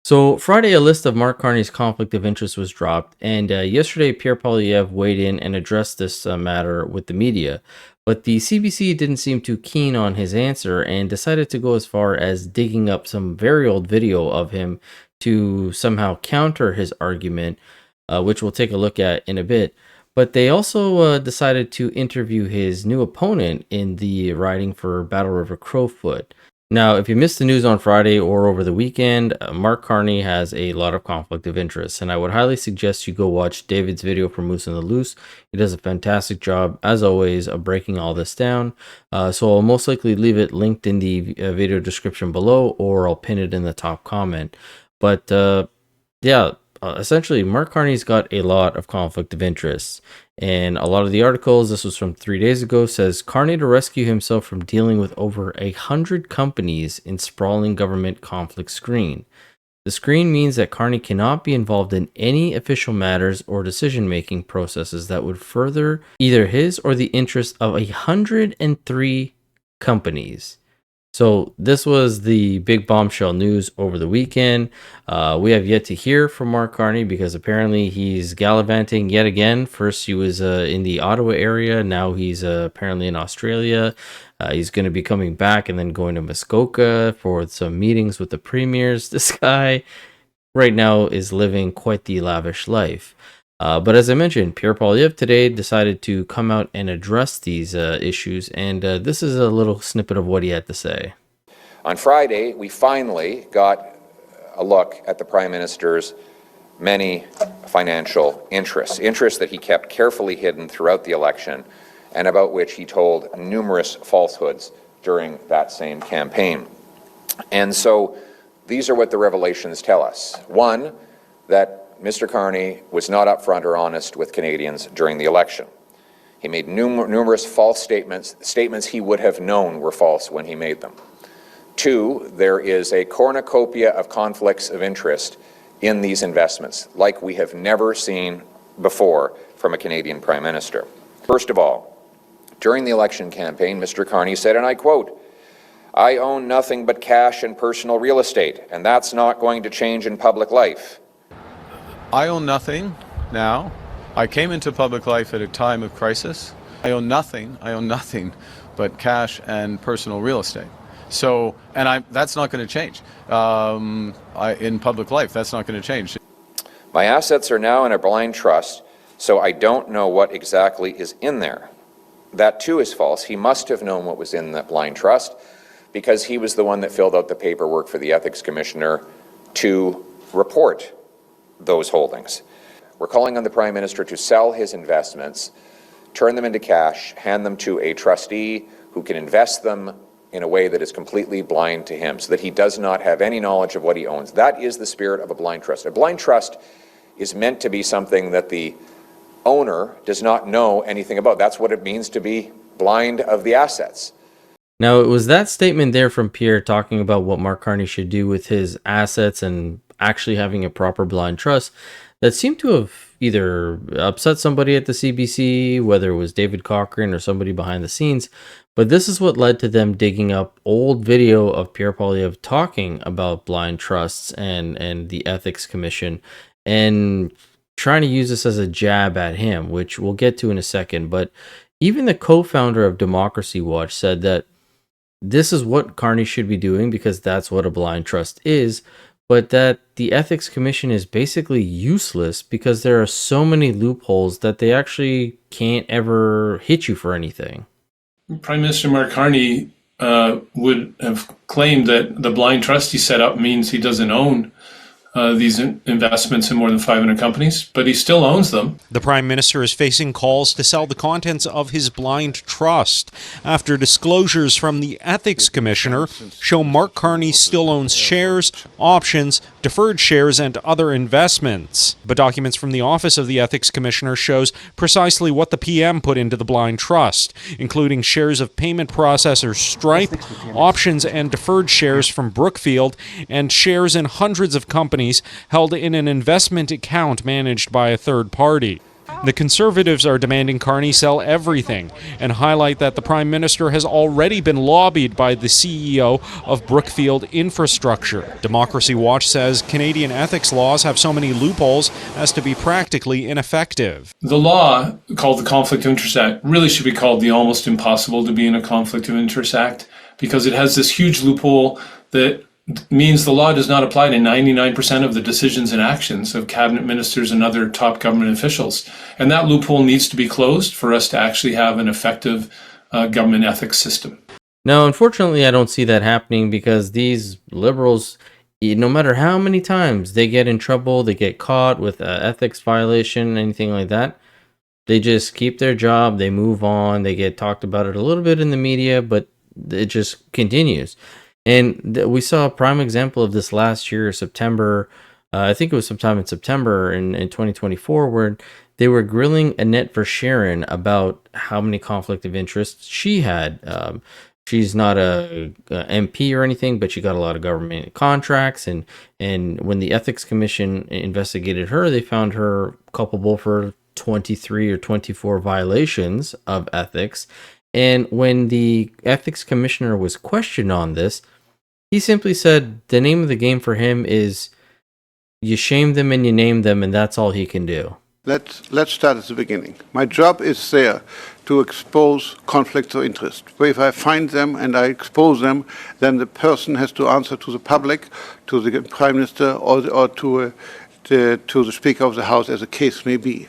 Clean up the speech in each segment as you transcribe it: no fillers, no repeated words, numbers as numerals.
So Friday, a list of Mark Carney's conflict of interest was dropped, and yesterday, Pierre Poilievre weighed in and addressed this matter with the media. But the CBC didn't seem too keen on his answer and decided to go as far as digging up some very old video of him to somehow counter his argument, which we'll take a look at in a bit. But they also decided to interview his new opponent in the riding for Battle River Crowfoot. Now, if you missed the news on Friday or over the weekend, Mark Carney has a lot of conflict of interest, and I would highly suggest you go watch David's video for Moose and the Loose. He does a fantastic job, as always, of breaking all this down. So I'll most likely leave it linked in the video description below, or I'll pin it in the top comment. But essentially, Mark Carney's got a lot of conflict of interest. And a lot of the articles, this was from 3 days ago, says Carney to rescue himself from dealing with over 100 companies in sprawling government conflict screen. The screen means that Carney cannot be involved in any official matters or decision-making processes that would further either his or the interests of 103 companies. So this was the big bombshell news over the weekend. We have yet to hear from Mark Carney because apparently he's gallivanting yet again. First he was in the Ottawa area. Now he's apparently in Australia. He's going to be coming back and then going to Muskoka for some meetings with the premiers. This guy right now is living quite the lavish life. But as I mentioned, Pierre Poilievre today decided to come out and address these issues, and this is a little snippet of what he had to say. On Friday, we finally got a look at the Prime Minister's many financial interests that he kept carefully hidden throughout the election, and about which he told numerous falsehoods during that same campaign. And so these are what the revelations tell us. One, that Mr. Carney was not upfront or honest with Canadians during the election. He made numerous false statements he would have known were false when he made them. Two, there is a cornucopia of conflicts of interest in these investments, like we have never seen before from a Canadian Prime Minister. First of all, during the election campaign, Mr. Carney said, and I quote, "I own nothing but cash and personal real estate, and that's not going to change in public life." I own nothing now. I came into public life at a time of crisis. I own nothing but cash and personal real estate. So, that's not going to change. In public life, that's not going to change. My assets are now in a blind trust, so I don't know what exactly is in there. That too is false. He must have known what was in that blind trust because he was the one that filled out the paperwork for the Ethics Commissioner to report those holdings. We're calling on the Prime Minister to sell his investments, turn them into cash, hand them to a trustee who can invest them in a way that is completely blind to him, so that he does not have any knowledge of what he owns. That is the spirit of a blind trust. A blind trust is meant to be something that the owner does not know anything about. That's what it means to be blind of the assets. Now, it was that statement there from Pierre talking about what Mark Carney should do with his assets and actually having a proper blind trust that seemed to have either upset somebody at the CBC, whether it was David Cochrane or somebody behind the scenes. But this is what led to them digging up old video of Pierre Poilievre talking about blind trusts and the Ethics Commission and trying to use this as a jab at him, which we'll get to in a second. But even the co-founder of Democracy Watch said that this is what Carney should be doing because that's what a blind trust is, but that the Ethics Commission is basically useless because there are so many loopholes that they actually can't ever hit you for anything. Prime Minister Mark Carney would have claimed that the blind trust he set up means he doesn't own these investments in more than 500 companies, but he still owns them. The Prime Minister is facing calls to sell the contents of his blind trust after disclosures from the Ethics Commissioner show Mark Carney still owns shares, options, deferred shares, and other investments. But documents from the Office of the Ethics Commissioner shows precisely what the PM put into the blind trust, including shares of payment processor Stripe, options and deferred shares from Brookfield, and shares in hundreds of companies held in an investment account managed by a third party. The Conservatives are demanding Carney sell everything and highlight that the Prime Minister has already been lobbied by the CEO of Brookfield Infrastructure. Democracy Watch says Canadian ethics laws have so many loopholes as to be practically ineffective. The law, called the Conflict of Interest Act, really should be called the Almost Impossible to be in a Conflict of Interest Act, because it has this huge loophole that means the law does not apply to 99% of the decisions and actions of cabinet ministers and other top government officials. And that loophole needs to be closed for us to actually have an effective government ethics system. Now, unfortunately, I don't see that happening because these liberals, no matter how many times they get in trouble, they get caught with an ethics violation, anything like that, they just keep their job, they move on, they get talked about it a little bit in the media, but it just continues. And we saw a prime example of this last year, September. I think it was sometime in September in 2024, where they were grilling Annette Verscheren about how many conflict of interest she had. She's not a MP or anything, but she got a lot of government contracts. And when the Ethics Commission investigated her, they found her culpable for 23 or 24 violations of ethics. And when the Ethics Commissioner was questioned on this, he simply said the name of the game for him is you shame them and you name them, and that's all he can do. Let's start at the beginning. My job is there to expose conflicts of interest. If I find them and I expose them, then the person has to answer to the public, to the Prime Minister, or to the Speaker of the House, as the case may be.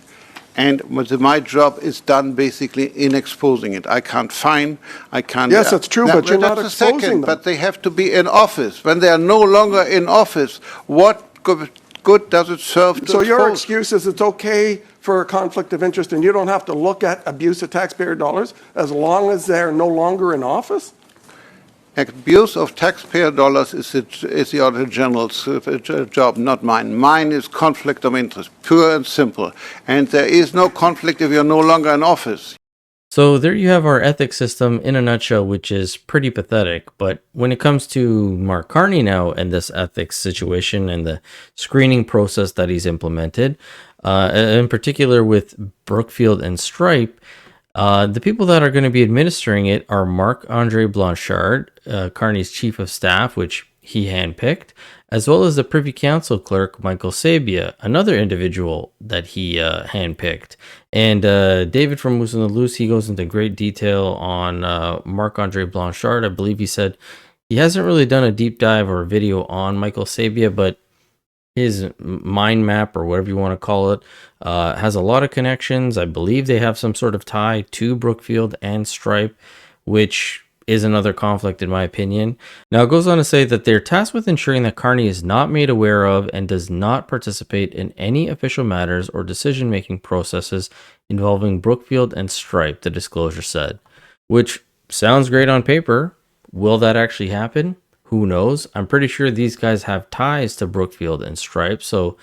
And my job is done basically in exposing it. I can't fine, I can't... Yes, that's true, but you're not exposing them. But they have to be in office. When they are no longer in office, what good does it serve to So your expose? excuse is it's okay for a conflict of interest and you don't have to look at abuse of taxpayer dollars as long as they're no longer in office? Abuse of taxpayer dollars is the Auditor General's job, not mine. Mine is conflict of interest, pure and simple. And there is no conflict if you're no longer in office. So there you have our ethics system in a nutshell, which is pretty pathetic. But when it comes to Mark Carney now and this ethics situation and the screening process that he's implemented, in particular with Brookfield and Stripe, the people that are going to be administering it are Marc-Andre Blanchard, Carney's chief of staff, which he handpicked, as well as the Privy Council clerk, Michael Sabia, another individual that he handpicked. And David from Moose on the Loose, he goes into great detail on Marc-Andre Blanchard. I believe he said he hasn't really done a deep dive or a video on Michael Sabia, but his mind map, or whatever you want to call it, has a lot of connections. I believe they have some sort of tie to Brookfield and Stripe, which is another conflict in my opinion. Now it goes on to say that they're tasked with ensuring that Carney is not made aware of and does not participate in any official matters or decision-making processes involving Brookfield and Stripe, the disclosure said. Which sounds great on paper. Will that actually happen? Who knows? I'm pretty sure these guys have ties to Brookfield and Stripe, so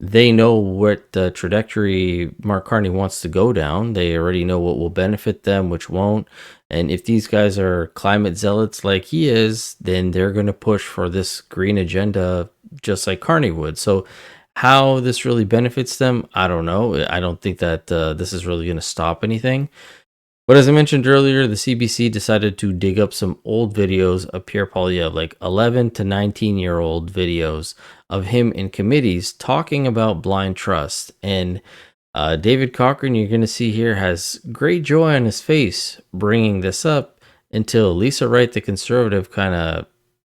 they know what the trajectory Mark Carney wants to go down. They already know what will benefit them, which won't. And if these guys are climate zealots like he is, then they're going to push for this green agenda just like Carney would. So how this really benefits them, I don't know. I don't think that this is really going to stop anything. But as I mentioned earlier, the CBC decided to dig up some old videos of Pierre Poilievre, like 11 to 19-year-old videos of him in committees talking about blind trust. And David Cochrane, you're going to see here, has great joy on his face bringing this up until Lisa Wright, the Conservative, kind of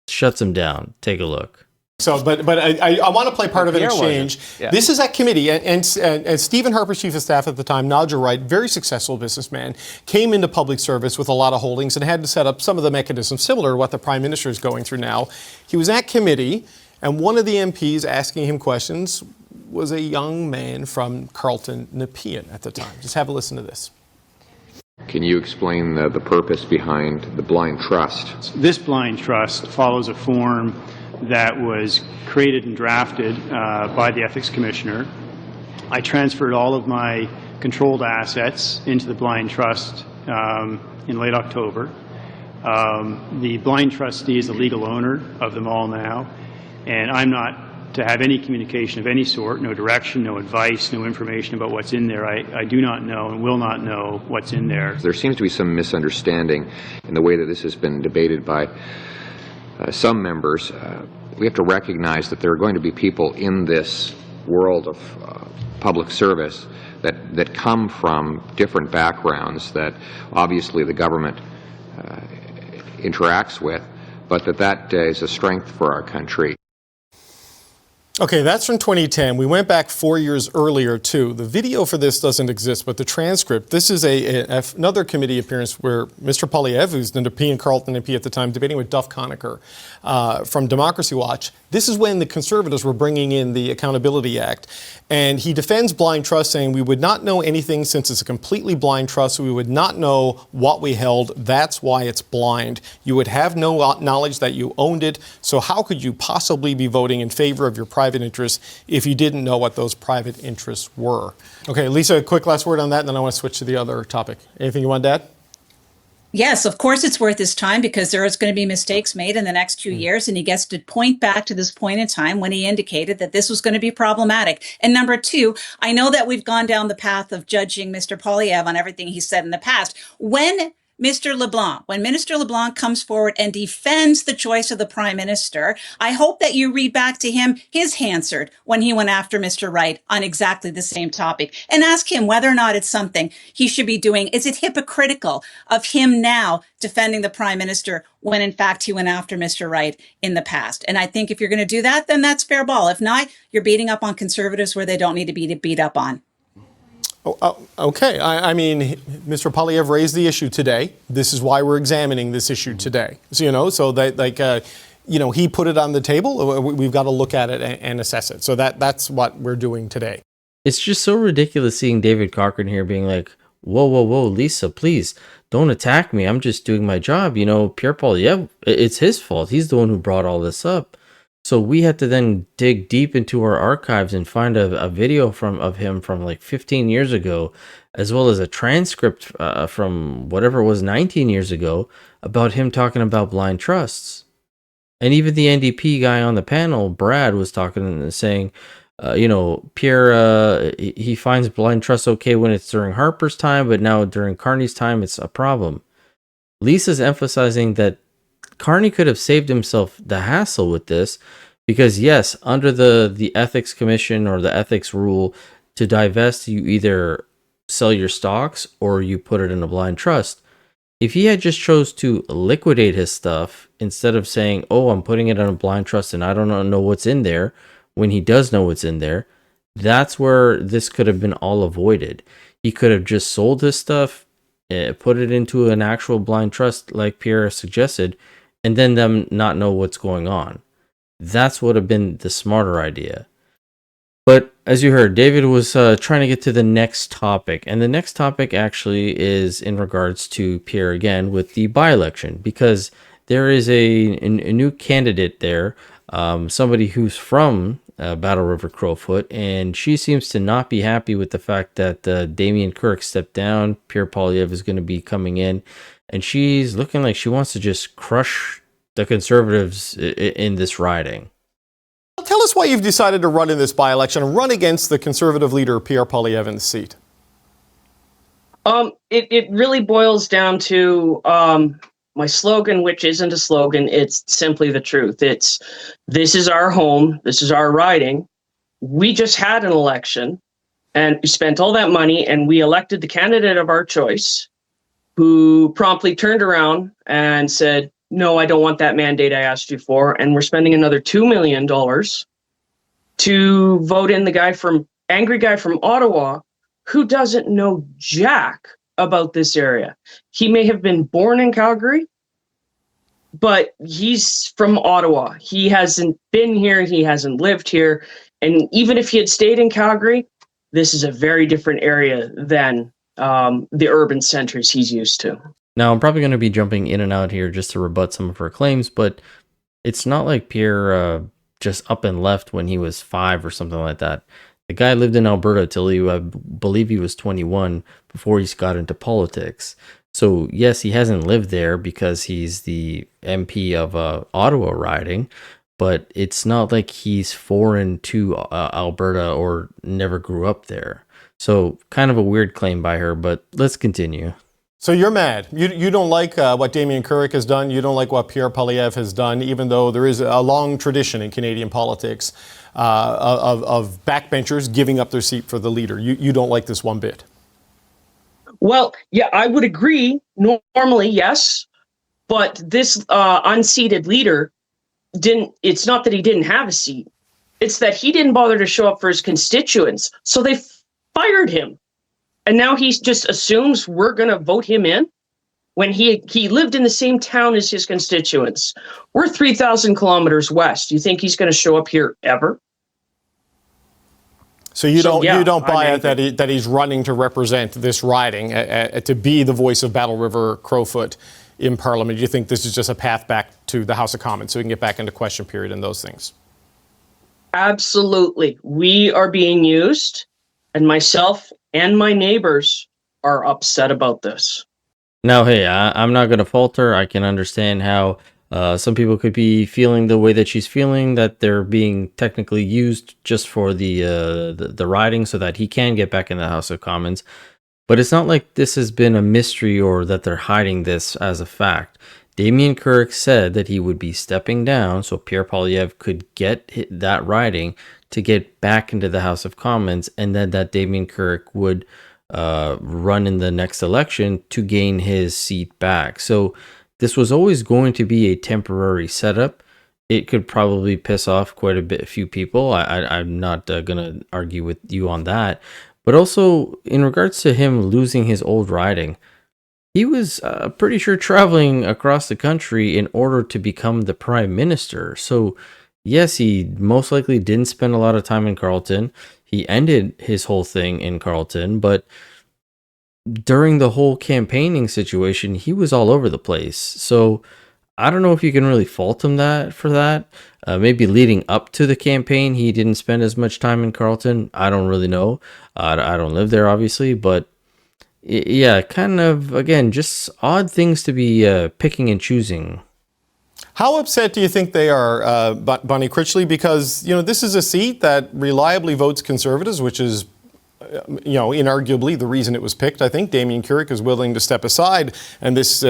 shuts him down. Take a look. So, but I want to play part of an exchange. Yeah. This is at committee, and Stephen Harper, chief of staff at the time, Nigel Wright, very successful businessman, came into public service with a lot of holdings and had to set up some of the mechanisms similar to what the Prime Minister is going through now. He was at committee, and one of the MPs asking him questions was a young man from Carleton, Nepean at the time. Just have a listen to this. Can you explain the purpose behind the blind trust? This blind trust follows a form that was created and drafted by the Ethics Commissioner. I transferred all of my controlled assets into the blind trust in late October. The blind trustee is the legal owner of them all now, and I'm not to have any communication of any sort, no direction, no advice, no information about what's in there. I do not know and will not know what's in there. There seems to be some misunderstanding in the way that this has been debated by some members. We have to recognize that there are going to be people in this world of public service that come from different backgrounds that obviously the government interacts with, but that is a strength for our country. Okay, that's from 2010. We went back 4 years earlier, too. The video for this doesn't exist, but the transcript, this is another committee appearance where Mr. Poilievre, who's the Nepean Carleton MP at the time, debating with Duff Conacher from Democracy Watch. This is when the Conservatives were bringing in the Accountability Act. And he defends blind trust, saying we would not know anything since it's a completely blind trust. So we would not know what we held. That's why it's blind. You would have no knowledge that you owned it. So how could you possibly be voting in favor of your private interests if you didn't know what those private interests were? Okay, Lisa, a quick last word on that, and then I want to switch to the other topic. Anything you want to add? Yes, of course it's worth his time because there is going to be mistakes made in the next 2 years. And he gets to point back to this point in time when he indicated that this was going to be problematic. And number two, I know that we've gone down the path of judging Mr. Poilievre on everything he said in the past. When Minister LeBlanc comes forward and defends the choice of the Prime Minister, I hope that you read back to him his Hansard when he went after Mr. Wright on exactly the same topic and ask him whether or not it's something he should be doing. Is it hypocritical of him now defending the Prime Minister when in fact he went after Mr. Wright in the past? And I think if you're going to do that, then that's fair ball. If not, you're beating up on Conservatives where they don't need to be beat up on. Okay. I mean, Mr. Poilievre raised the issue today. This is why we're examining this issue today. So, so that, he put it on the table. We've got to look at it and assess it. So that's what we're doing today. It's just so ridiculous seeing David Cochrane here being like, whoa, Lisa, please don't attack me. I'm just doing my job. Pierre Poilievre, it's his fault. He's the one who brought all this up. So we had to then dig deep into our archives and find a video of him from like 15 years ago, as well as a transcript from whatever it was 19 years ago about him talking about blind trusts. And even the NDP guy on the panel, Brad, was talking and saying, Pierre, he finds blind trusts okay when it's during Harper's time, but now during Carney's time, it's a problem. Lisa's emphasizing that Carney could have saved himself the hassle with this because, yes, under the ethics commission or the ethics rule, to divest, you either sell your stocks or you put it in a blind trust. If he had just chose to liquidate his stuff instead of saying, oh, I'm putting it in a blind trust and I don't know what's in there, when he does know what's in there, that's where this could have been all avoided. He could have just sold his stuff, put it into an actual blind trust like Pierre suggested, and then them not know what's going on. That's would have been the smarter idea. But as you heard, David was trying to get to the next topic. And the next topic actually is in regards to Pierre again with the by-election, because there is a new candidate there, somebody who's from Battle River Crowfoot, and she seems to not be happy with the fact that Damien Kirk stepped down. Pierre Poilievre is going to be coming in. And she's looking like she wants to just crush the Conservatives in this riding. Tell us why you've decided to run in this by-election and run against the Conservative leader, Pierre Poilievre, in the seat. It really boils down to my slogan, which isn't a slogan. It's simply the truth. This is our home. This is our riding. We just had an election and we spent all that money and we elected the candidate of our choice, who promptly turned around and said, no, I don't want that mandate I asked you for. And we're spending another $2 million to vote in the angry guy from Ottawa who doesn't know jack about this area. He may have been born in Calgary, but he's from Ottawa. He hasn't been here. He hasn't lived here. And even if he had stayed in Calgary, this is a very different area than the urban centers he's used to. Now, I'm probably going to be jumping in and out here just to rebut some of her claims, but it's not like Pierre just up and left when he was 5 or something like that. The guy lived in Alberta till I believe he was 21 before he got into politics. So, yes, he hasn't lived there because he's the MP of Ottawa riding, but it's not like he's foreign to Alberta or never grew up there. So kind of a weird claim by her, but let's continue. So you're mad. You don't like what Damien Couric has done. You don't like what Pierre Poilievre has done, even though there is a long tradition in Canadian politics of backbenchers giving up their seat for the leader. You don't like this one bit. Well, yeah, I would agree. Normally, yes. But this unseated leader it's not that he didn't have a seat. It's that he didn't bother to show up for his constituents. So they fired him. And now he just assumes we're going to vote him in when he lived in the same town as his constituents. We're 3,000 kilometers west. You think he's going to show up here ever? So you don't buy it that he's running to represent this riding, to be the voice of Battle River Crowfoot in Parliament. You think this is just a path back to the House of Commons so we can get back into question period and those things? Absolutely. We are being used, and myself and my neighbors are upset about this. Now, hey, I'm not going to falter. I can understand how some people could be feeling the way that she's feeling, that they're being technically used just for the riding so that he can get back in the House of Commons. But it's not like this has been a mystery or that they're hiding this as a fact. Damien Couric said that he would be stepping down so Pierre Poilievre could get that riding to get back into the House of Commons, and then that Damien Couric would run in the next election to gain his seat back. So this was always going to be a temporary setup. It could probably piss off quite a few people. I'm not going to argue with you on that. But also, in regards to him losing his old riding, he was pretty sure traveling across the country in order to become the prime minister. So, yes, he most likely didn't spend a lot of time in Carleton. He ended his whole thing in Carleton, but during the whole campaigning situation, he was all over the place. So, I don't know if you can really fault him for that. Maybe leading up to the campaign, he didn't spend as much time in Carleton. I don't really know. I don't live there, obviously, but yeah, kind of, again, just odd things to be picking and choosing. How upset do you think they are, Bonnie Critchley? Because, this is a seat that reliably votes Conservatives, which is inarguably the reason it was picked. I think Damien Couric is willing to step aside, and this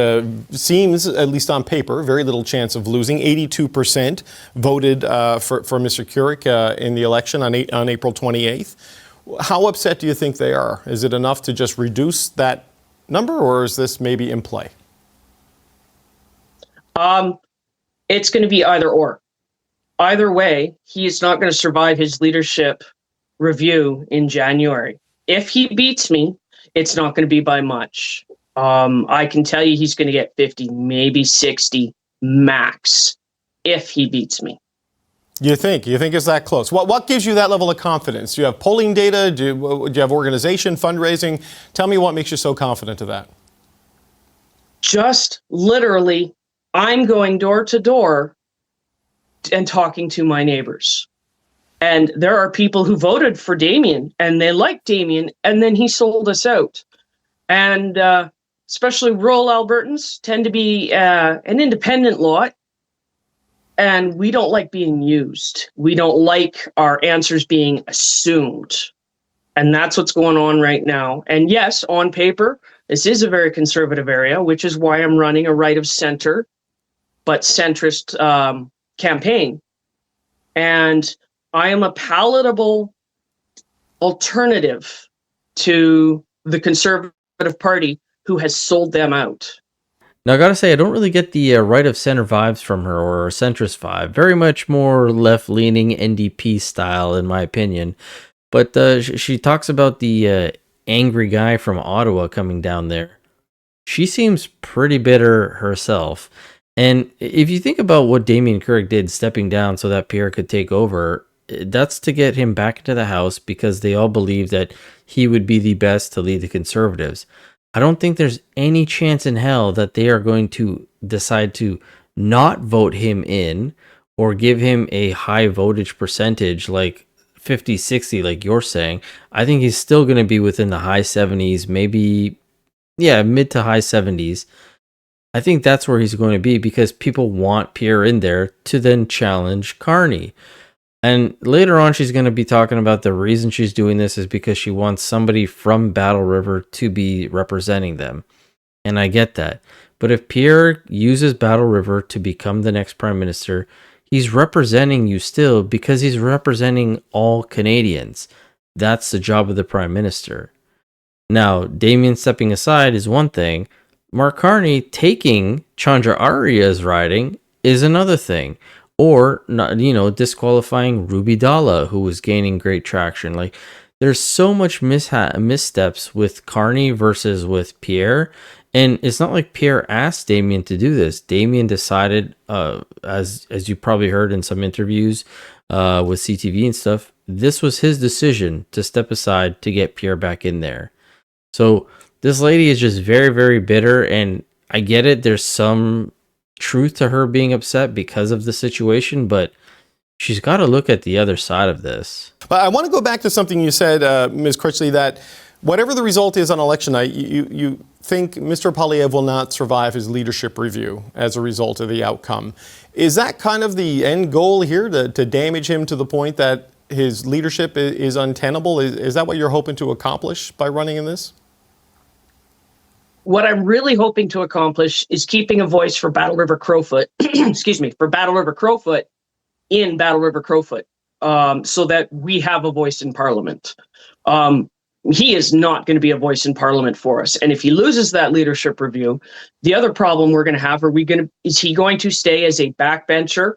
seems, at least on paper, very little chance of losing. 82% voted for Mr. Couric in the election on April 28th. How upset do you think they are? Is it enough to just reduce that number, or is this maybe in play? It's going to be either or. Either way, he is not going to survive his leadership review in January. If he beats me, it's not going to be by much. I can tell you he's going to get 50, maybe 60 max if he beats me. You think it's that close? What gives you that level of confidence? Do you have polling data? Do you have organization, fundraising? Tell me what makes you so confident of that. Just literally, I'm going door to door and talking to my neighbors. And there are people who voted for Damien, and they like Damien, and then he sold us out. And especially rural Albertans tend to be an independent lot, and we don't like being used. We don't like our answers being assumed. And that's what's going on right now. And yes, on paper, this is a very conservative area, which is why I'm running a right of center, but centrist campaign. And I am a palatable alternative to the Conservative Party who has sold them out. Now, I gotta say, I don't really get the right of center vibes from her, or a centrist vibe. Very much more left-leaning NDP style, in my opinion. But she talks about the angry guy from Ottawa coming down there. She seems pretty bitter herself. And if you think about what Damien Couric did stepping down so that Pierre could take over, that's to get him back into the House because they all believe that he would be the best to lead the Conservatives. I don't think there's any chance in hell that they are going to decide to not vote him in or give him a high votage percentage like 50, 60, like you're saying. I think he's still going to be within the high 70s, maybe, mid to high 70s. I think that's where he's going to be because people want Pierre in there to then challenge Carney. And later on, she's going to be talking about the reason she's doing this is because she wants somebody from Battle River to be representing them. And I get that. But if Pierre uses Battle River to become the next prime minister, he's representing you still because he's representing all Canadians. That's the job of the prime minister. Now, Damien stepping aside is one thing. Mark Carney taking Chandra Arya's riding is another thing. Or, not, disqualifying Ruby Dalla, who was gaining great traction. Like, there's so much missteps with Carney versus with Pierre. And it's not like Pierre asked Damien to do this. Damien decided, as you probably heard in some interviews with CTV and stuff, this was his decision to step aside to get Pierre back in there. So this lady is just very, very bitter. And I get it. There's some truth to her being upset because of the situation, but she's got to look at the other side of this. But I want to go back to something you said, Ms. Critchley, that whatever the result is on election night, you think Mr. Poilievre will not survive his leadership review as a result of the outcome. Is that kind of the end goal here, to damage him to the point that his leadership is untenable? Is that what you're hoping to accomplish by running in this? What I'm really hoping to accomplish is keeping a voice for Battle River Crowfoot, for Battle River Crowfoot in Battle River Crowfoot, so that we have a voice in Parliament. He is not going to be a voice in Parliament for us. And if he loses that leadership review, the other problem we're going to have, is he going to stay as a backbencher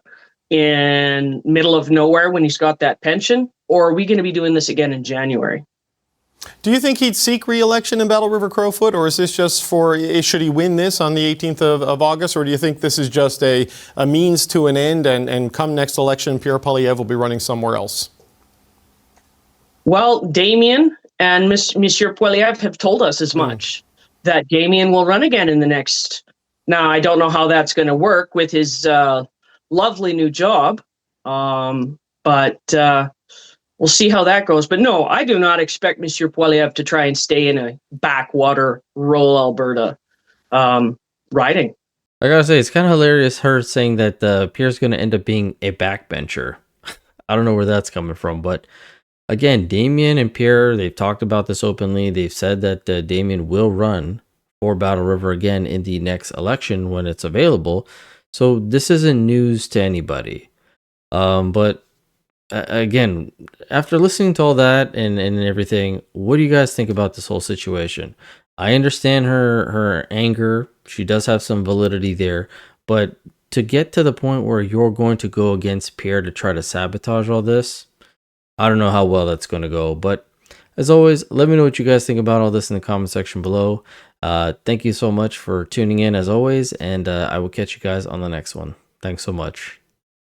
in middle of nowhere when he's got that pension? Or are we going to be doing this again in January? Do you think he'd seek re-election in Battle River Crowfoot, or is this just should he win this on the 18th of August, or do you think this is just a means to an end, and come next election, Pierre Poilievre will be running somewhere else? Well, Damien and Monsieur Poilievre have told us as much, that Damien will run again in the next. Now, I don't know how that's going to work with his lovely new job, but we'll see how that goes. But no, I do not expect Monsieur Poilievre to try and stay in a backwater rural Alberta riding. I gotta say, it's kind of hilarious her saying that Pierre's going to end up being a backbencher. I don't know where that's coming from, but again, Damien and Pierre, they've talked about this openly. They've said that Damien will run for Battle River again in the next election when it's available. So this isn't news to anybody. But again, after listening to all that and everything, what do you guys think about this whole situation? I understand her anger. She does have some validity there. But to get to the point where you're going to go against Pierre to try to sabotage all this, I don't know how well that's going to go. But as always, let me know what you guys think about all this in the comment section below. Thank you so much for tuning in as always, and I will catch you guys on the next one. Thanks so much.